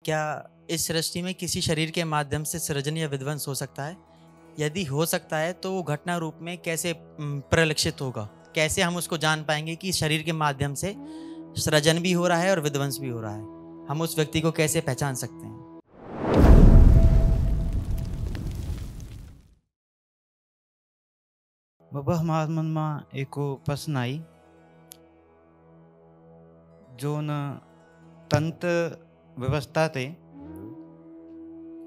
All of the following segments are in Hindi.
क्या इस सृष्टि में किसी शरीर के माध्यम से सृजन या विध्वंस हो सकता है? यदि हो सकता है तो वो घटना रूप में कैसे परिलक्षित होगा? कैसे हम उसको जान पाएंगे कि इस शरीर के माध्यम से सृजन भी हो रहा है और विध्वंस भी हो रहा है? हम उस व्यक्ति को कैसे पहचान सकते हैं? बाबा हमारे मन में एक प्रश्न आई जो न तंत्र व्यवस्था ते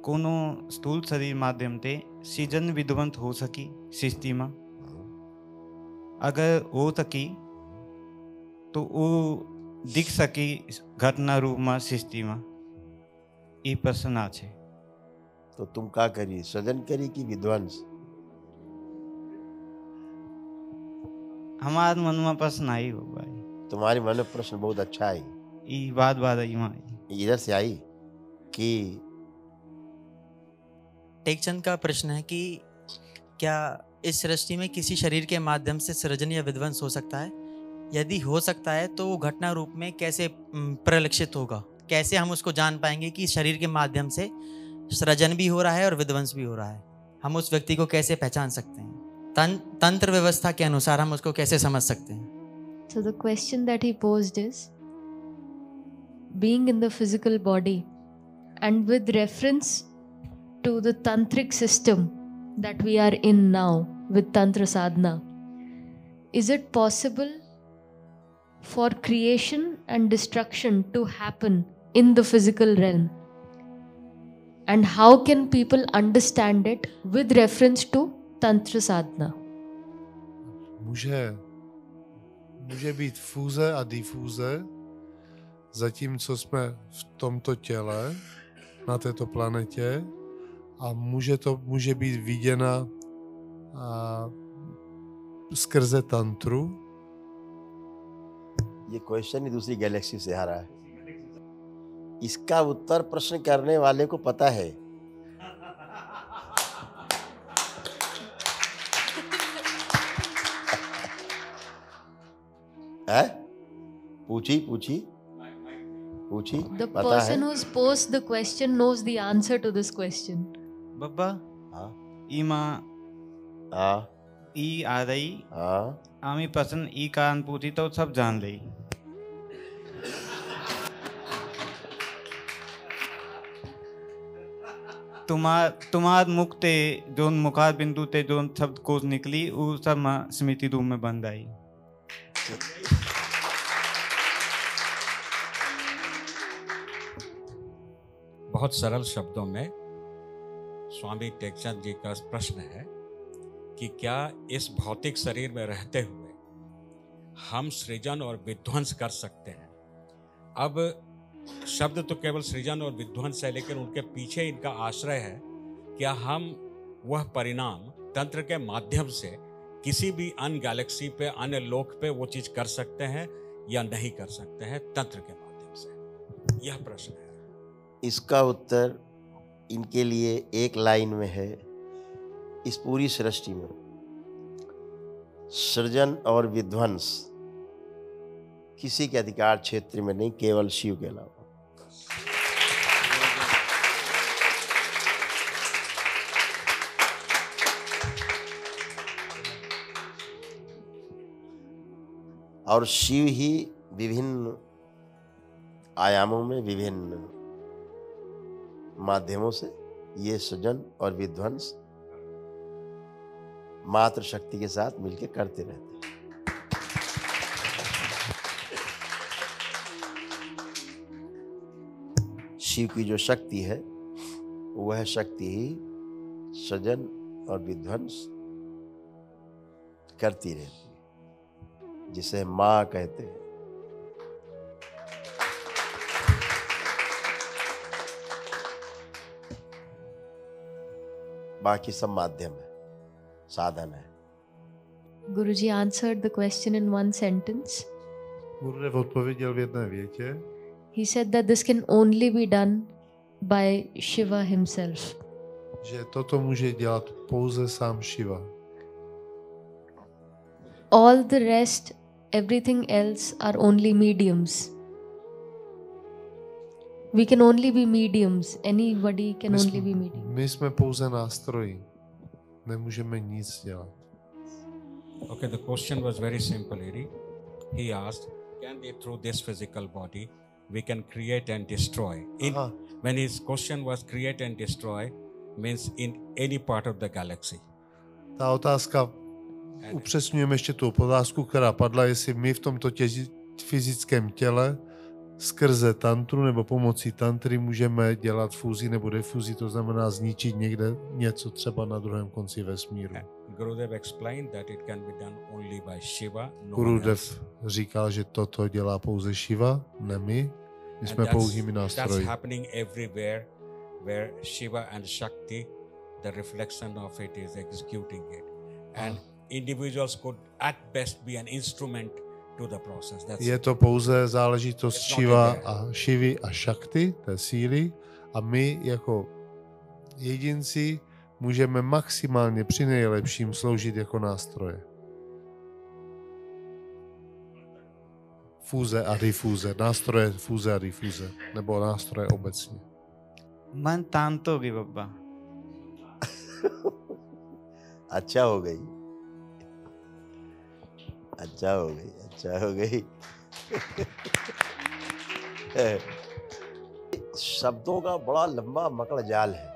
कोनो स्थूल शरीर माध्यम ते सीजन विध्वंस हो सकी सृष्टि में अगर हो सकी तो वो दिख सकी घटना रूप में सृष्टि में ये प्रश्न आ छे। तो तुम का करी, सृजन करी कि विध्वंस? हमारे मन में प्रश्न आई बाबा। तुम्हारे मन में प्रश्न बहुत अच्छा आई। ये बात आई इधर से आई कि टेकचंद का प्रश्न है कि क्या इस सृष्टि में किसी शरीर के माध्यम से सृजन या विध्वंस हो सकता है? यदि हो सकता है तो वो घटना रूप में कैसे परिलक्षित होगा? कैसे हम उसको जान पाएंगे कि इस शरीर के माध्यम से सृजन भी हो रहा है और विध्वंस भी हो रहा है? हम उस व्यक्ति को कैसे पहचान सकते हैं? तंत्र व्यवस्था के अनुसार हम उसको कैसे समझ सकते हैं? So the question that he posed is, being in the physical body and with reference to the tantric system that we are in now with Tantra Sadhana, is it possible for creation and destruction to happen in the physical realm? And how can people understand it with reference to Tantra Sadhana? Může být fúze a difúze, zatímco jsme v tomto těle, na této planetě, a může být viděna skrze tantru. ये क्वेश्चन ही दूसरी गैलेक्सी से आ रहा है। इसका उत्तर प्रश्न करने वाले को पता है। है? पूछी। The person who's posed the question knows the answer to this question. बाबा इमा ई आ रही आमी प्रश्न ई कारण पूछी तो सब जान ली। तुम्हार मुख ते जो मुखार बिंदु ते जो शब्द कोश निकली वो सब स्मृति रूप में बन आई। बहुत सरल शब्दों में स्वामी टेकचंद जी का प्रश्न है कि क्या इस भौतिक शरीर में रहते हुए हम सृजन और विध्वंस कर सकते हैं? अब शब्द तो केवल सृजन और विध्वंस है, लेकिन उनके पीछे इनका आश्रय है। क्या हम वह परिणाम तंत्र के माध्यम से किसी भी अन्य गैलेक्सी पे, अन्य लोक पे वो चीज कर सकते हैं या नहीं कर सकते हैं तंत्र के माध्यम से? यह प्रश्न है। इसका उत्तर इनके लिए एक लाइन में है। इस पूरी सृष्टि में सृजन और विध्वंस किसी के अधिकार क्षेत्र में नहीं, केवल शिव के अलावा। और शिव ही विभिन्न आयामों में, विभिन्न माध्यमों से ये सृजन और विध्वंस मात्र शक्ति के साथ मिलकर करते रहते हैं। शिव की जो शक्ति है वह शक्ति ही सृजन और विध्वंस करती रहती है, जिसे माँ कहते हैं। बाकी सब माध्यम है, साधन है। Guruji answered the question in one sentence. Gurudev odpověděl v jedné větě. He said that this can only be done by Shiva himself. Že toto může dělat pouze sám Shiva. All the rest, everything else are only mediums. We can only be mediums. Anybody can My only be medium. My jsme pouze nástroji. Nemůžeme nic dělat. Okay, the question was very simple, Eri. He asked, can they, through this physical body, we can create and destroy? When his question was create and destroy, means in any part of the galaxy. Ta otázka, upřesňujeme ještě tu otázku, která padla, jestli my v tomto fyzickém těle skrze tantru nebo pomocí tantry můžeme dělat fúzi nebo defuzi, to znamená zničit někde něco třeba na druhém konci vesmíru. Gurudev explained that it can be done only by Shiva. Gurudev říkal, že toto dělá pouze Shiva, ne my. My jsme pouhými nástroji. That's happening everywhere where Shiva and Shakti, the reflection of it is executing it. And individuals could at best be an instrument to the process. Je to pouze záležitost Shiva a Shivy a Shakti, té síly, a my jako jedinci můžeme maximálně při nejlepším sloužit jako nástroje. Fúze a difuze, nástroje fúze a difuze, nebo nástroje obecně. मन तांत होगी बाबा. अच्छा हो गई, अच्छा हो गई, अच्छा हो गई. शब्दों का बड़ा लंबा मकड़ जाल है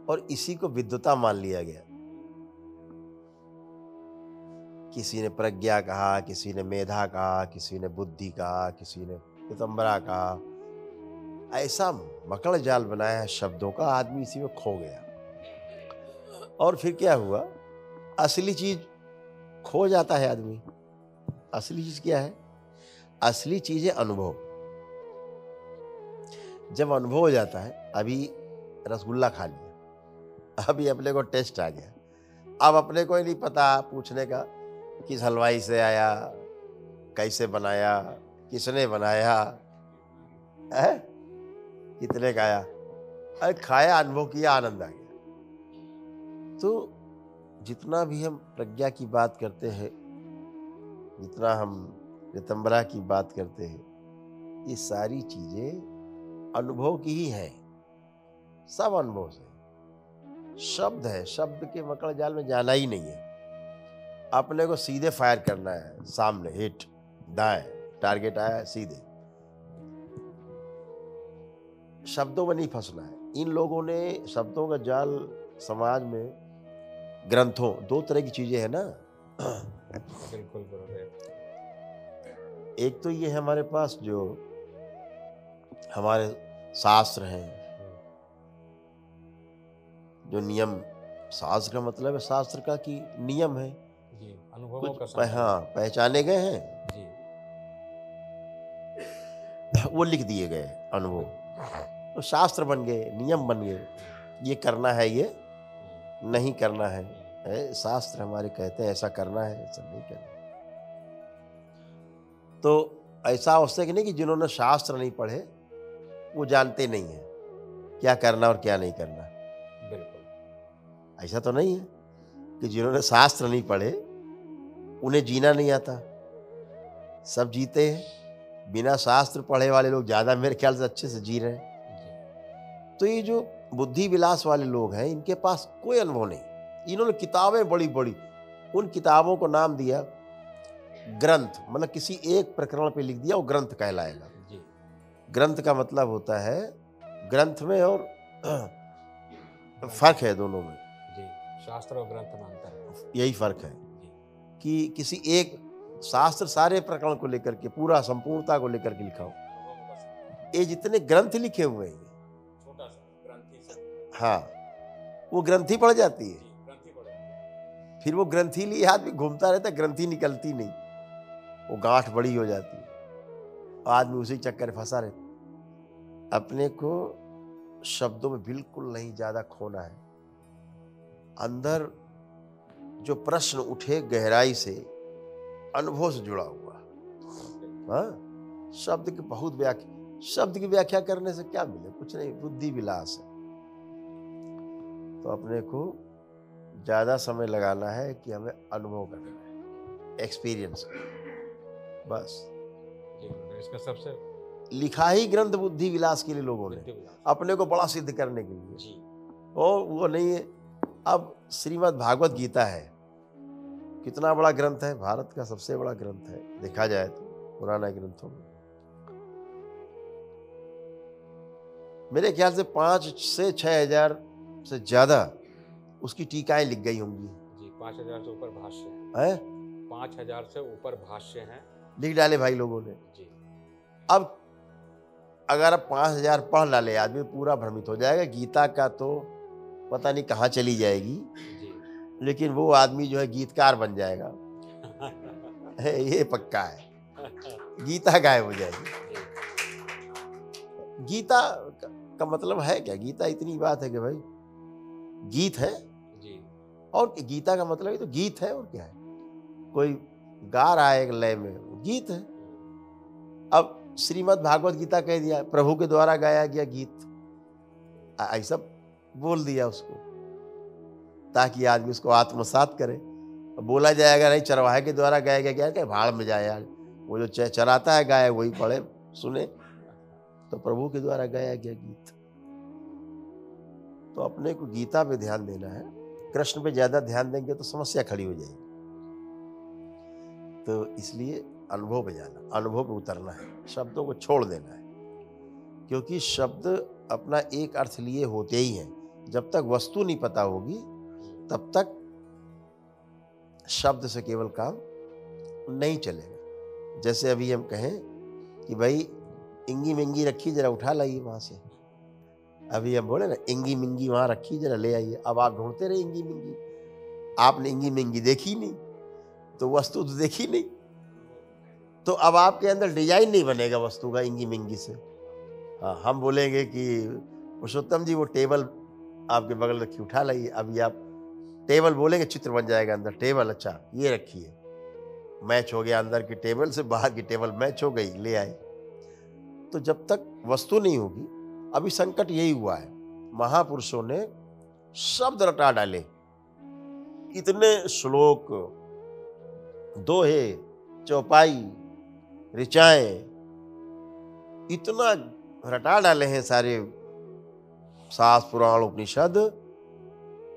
और इसी को विद्वता मान लिया गया. किसी ने प्रज्ञा कहा, किसी ने मेधा कहा, किसी ने बुद्धि कहा, किसी ने पितंबरा कहा. ऐसा मकड़ जाल बनाया है शब्दों का, आदमी इसी में खो गया. और फिर क्या हुआ, असली चीज खो जाता है आदमी. असली चीज क्या है? असली चीज है अनुभव. जब अनुभव हो जाता है, अभी रसगुल्ला खा लिया, अभी अपने को टेस्ट आ गया, अब अपने को ही नहीं पता पूछने का किस हलवाई से आया, कैसे बनाया, किसने बनाया है, कितने का आया. अरे खाया, अनुभव किया, आनंद आ गया. तो जितना भी हम प्रज्ञा की बात करते हैं, जितना हम रितंबरा की बात करते हैं, ये सारी चीजें अनुभव की ही हैं. सब अनुभव से. शब्द है, शब्द के मकड़ जाल में जाना ही नहीं है. अपने को सीधे फायर करना है, सामने हिट, दाएं, टारगेट आया सीधे. शब्दों में नहीं फंसना है. इन लोगों ने शब्दों का जाल समाज में, ग्रंथों, दो तरह की चीजें हैं ना. बिल्कुल गुरुदेव. एक तो ये है हमारे पास जो हमारे शास्त्र हैं, जो नियम. शास्त्र का मतलब है शास्त्र का कि नियम है, जी, अनुभवों का कुछ हाँ पहचाने गए हैं जी, वो लिख दिए गए अनुभव. तो शास्त्र बन गए, नियम बन गए. ये करना है, ये नहीं करना है. शास्त्र हमारे कहते हैं ऐसा करना है, ऐसा नहीं करना. तो ऐसा आवश्यक नहीं कि जिन्होंने शास्त्र नहीं पढ़े वो जानते नहीं है क्या करना और क्या नहीं करना. बिल्कुल. ऐसा तो नहीं है कि जिन्होंने शास्त्र नहीं पढ़े उन्हें जीना नहीं आता. सब जीते हैं. बिना शास्त्र पढ़े वाले लोग ज़्यादा मेरे ख्याल से अच्छे से जी रहे हैं. तो ये जो बुद्धि विलास वाले लोग हैं, इनके पास कोई अनुभव नहीं. इन्होंने किताबें बड़ी बड़ी, उन किताबों को नाम दिया ग्रंथ, मतलब किसी एक प्रकरण पे लिख दिया, वो ग्रंथ कहलाएगा. जी. ग्रंथ का मतलब होता है, ग्रंथ में और फर्क है दोनों में. जी, शास्त्र और ग्रंथ में अंतर है. यही फर्क है जी. कि किसी एक शास्त्र सारे प्रकरण को लेकर के, पूरा संपूर्णता को लेकर के लिखा हो. ये जितने ग्रंथ लिखे हुए हैं, छोटा सा ग्रंथि से, हाँ, वो ग्रंथि पड़ जाती है. ग्रंथि पड़े. फिर वो ग्रंथि लिए आदमी घूमता रहता है, ग्रंथि निकलती नहीं, वो गांठ बड़ी हो जाती है. आदमी उसी चक्कर में फंसा रहता. अपने को शब्दों में बिल्कुल नहीं ज्यादा खोना है. अंदर जो प्रश्न उठे गहराई से, अनुभव से जुड़ा हुआ. हाँ, शब्द की बहुत व्याख्या, शब्द की व्याख्या करने से क्या मिले? कुछ नहीं, बुद्धि विलास है. तो अपने को ज्यादा समय लगाना है कि हमें अनुभव करना है, एक्सपीरियंस. बस. जी, इसका सबसे लिखा ही ग्रंथ बुद्धि विलास के लिए लोगों ने, अपने को बड़ा सिद्ध करने के लिए। जी। और वो नहीं है। अब श्रीमद् भागवत गीता है, कितना बड़ा ग्रंथ है, भारत का सबसे बड़ा ग्रंथ है देखा जाए तो पुराना ग्रंथों में। मेरे ख्याल से 5 से 6 हजार से ज्यादा उसकी टीकाएं लिख गई होंगी जी। 5000 से ऊपर भाष्य है, 5000 से ऊपर भाष्य हैं। लिख डाले भाई लोगों ने। जी। अब अगर अब 5000 पढ़ डाले आदमी पूरा भ्रमित हो जाएगा। गीता का तो पता नहीं कहाँ चली जाएगी, जी। लेकिन वो आदमी जो है गीतकार बन जाएगा। ये पक्का है, गीता गायब हो जाएगी। गीता का मतलब है क्या? गीता इतनी बात है कि भाई गीत है जी। और गीता का मतलब ही तो गीत है, और क्या है? कोई गा रहा है एक लय में, गीत है। अब श्रीमद् भागवत गीता कह दिया, प्रभु के द्वारा गाया गया गीत, ऐसा बोल दिया उसको ताकि आदमी उसको आत्मसात करे। बोला जाएगा नहीं चरवाहे के द्वारा गाया गया, क्या भाड़ में जाए यार, वो जो चराता है गाय वही पढ़े सुने, तो प्रभु के द्वारा गाया गया गीत। तो अपने को गीता पे ध्यान देना है। कृष्ण पे ज्यादा ध्यान देंगे तो समस्या खड़ी हो जाएगी। तो इसलिए अनुभव पे जाना, अनुभव पे उतरना है, शब्दों को छोड़ देना है, क्योंकि शब्द अपना एक अर्थ लिए होते ही हैं। जब तक वस्तु नहीं पता होगी तब तक शब्द से केवल काम नहीं चलेगा। जैसे अभी हम कहें कि भाई इंगी मिंगी रखी, जरा उठा लाइए वहां से। अभी हम बोले ना इंगी मिंगी वहां रखी, जरा ले आइए। अब आप ढूंढते रहे इंगी मिंगी, आपने इंगी मिंगी देखी नहीं, तो वस्तु तो देखी नहीं, तो अब आपके अंदर डिजाइन नहीं बनेगा वस्तु का इंगी मिंगी से। हाँ, हम बोलेंगे कि पुरुषोत्तम जी वो टेबल आपके बगल रखी, उठा लाइए। अभी आप टेबल बोलेंगे, चित्र बन जाएगा अंदर, टेबल अच्छा ये रखिए, मैच हो गया, अंदर की टेबल से बाहर की टेबल मैच हो गई, ले आए। तो जब तक वस्तु नहीं होगी, अभी संकट यही हुआ है, महापुरुषों ने शब्द रटा डाले, इतने श्लोक, दोहे, चौपाई, ऋचाएं, इतना रटा डाले हैं सारे शास्त्र पुराण उपनिषद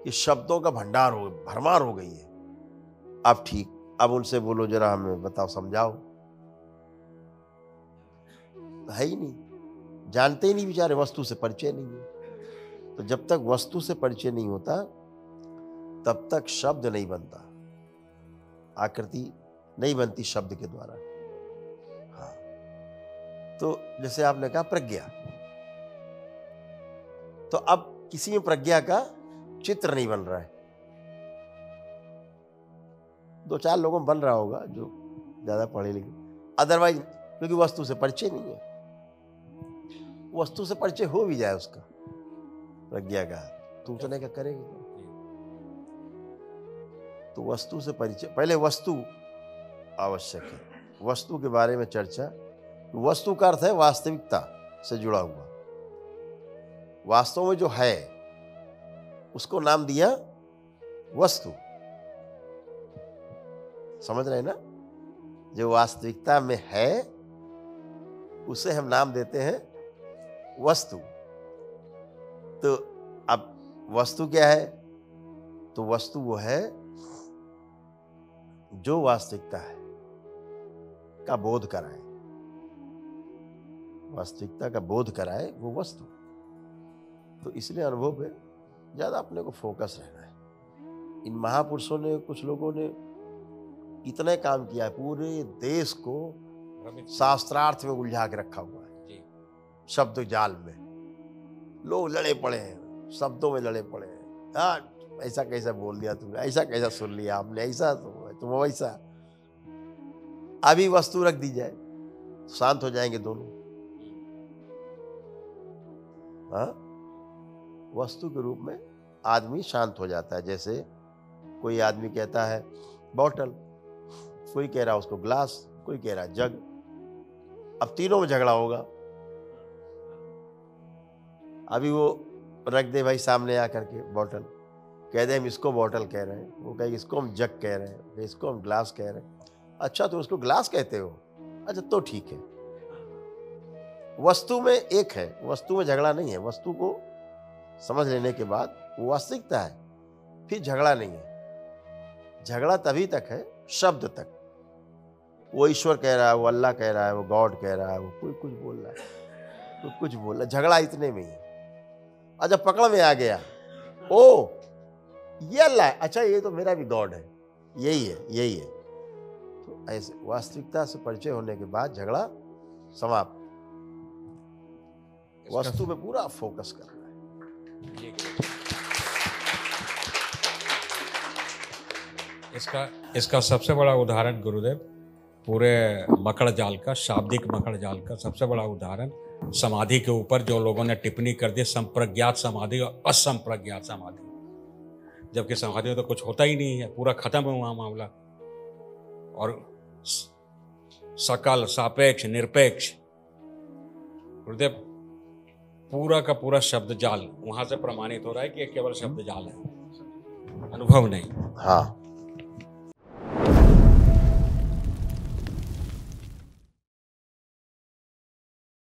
कि शब्दों का भंडार हो, भरमार हो गई है। अब ठीक, अब उनसे बोलो जरा हमें बताओ, समझाओ, है ही नहीं, जानते ही नहीं बेचारे, वस्तु से परिचय नहीं है। तो जब तक वस्तु से परिचय नहीं होता तब तक शब्द नहीं बनता, आकृति नहीं बनती शब्द के द्वारा। हाँ, तो जैसे आपने कहा प्रज्ञा, तो अब किसी में प्रज्ञा का चित्र नहीं बन रहा है। 2-4 लोगों में बन रहा होगा जो ज्यादा पढ़े लिखे, अदरवाइज क्योंकि वस्तु से परिचय नहीं है। वस्तु से परिचय हो भी जाए उसका, प्रज्ञा का, तो उतने का करेगा। तो वस्तु से परिचय, पहले वस्तु आवश्यक है। वस्तु के बारे में चर्चा, वस्तु का अर्थ है वास्तविकता से जुड़ा हुआ, वास्तव में जो है उसको नाम दिया वस्तु। समझ रहे हैं ना? जो वास्तविकता में है उसे हम नाम देते हैं वस्तु। तो अब वस्तु क्या है? तो वस्तु वो है जो वास्तविकता है का बोध कराए, वास्तविकता का बोध कराए वो वस्तु। तो इसलिए अनुभव पे ज्यादा अपने को फोकस रहना है। इन महापुरुषों ने, कुछ लोगों ने इतने काम किया है, पूरे देश को शास्त्रार्थ में उलझा के रखा हुआ है, शब्द जाल में लोग लड़े पड़े हैं, शब्दों में लड़े पड़े हैं। हाँ, ऐसा कैसा बोल दिया तुमने, ऐसा कैसा सुन लिया आपने, ऐसा तुम वैसा। अभी वस्तु रख दी जाए तो शांत हो जाएंगे दोनों। हाँ, वस्तु के रूप में आदमी शांत हो जाता है। जैसे कोई आदमी कहता है बॉटल, कोई कह रहा उसको ग्लास, कोई कह रहा जग। अब तीनों में झगड़ा होगा। अभी वो रख दे भाई सामने आकर के बॉटल, कह दे हम इसको बॉटल कह रहे हैं, वो कहे इसको हम जग कह रहे हैं, इसको हम ग्लास कह रहे हैं। अच्छा, तो उसको ग्लास कहते हो? अच्छा, तो ठीक है। वस्तु में एक है, वस्तु में झगड़ा नहीं है। वस्तु को समझ लेने के बाद वो वास्तविकता है, फिर झगड़ा नहीं है। झगड़ा तभी तक है शब्द तक। वो ईश्वर कह रहा है, वो अल्लाह कह रहा है, वो गॉड कह रहा है, वो कोई कुछ बोल रहा है, कोई कुछ बोल रहा है, झगड़ा इतने में ही है। और जब पकड़ में आ गया, ओ ये अल्लाह है, अच्छा ये तो मेरा भी गॉड है, यही है, यही है, तो ऐसे वास्तविकता से परिचय होने के बाद झगड़ा समाप्त। वस्तु में पूरा फोकस करना है। इसका सबसे बड़ा उदाहरण गुरुदेव, पूरे मकड़ जाल का, शाब्दिक मकड़ जाल का सबसे बड़ा उदाहरण समाधि के ऊपर जो लोगों ने टिप्पणी कर दी, संप्रज्ञात समाधि और असंप्रज्ञात समाधि, जबकि समाधि में तो कुछ होता ही नहीं है, पूरा खत्म हुआ मामला। और सकल, सापेक्ष, निरपेक्ष, गुरुदेव पूरा का पूरा शब्द जाल वहां से प्रमाणित हो रहा है कि ये केवल शब्द जाल है, अनुभव नहीं। हाँ,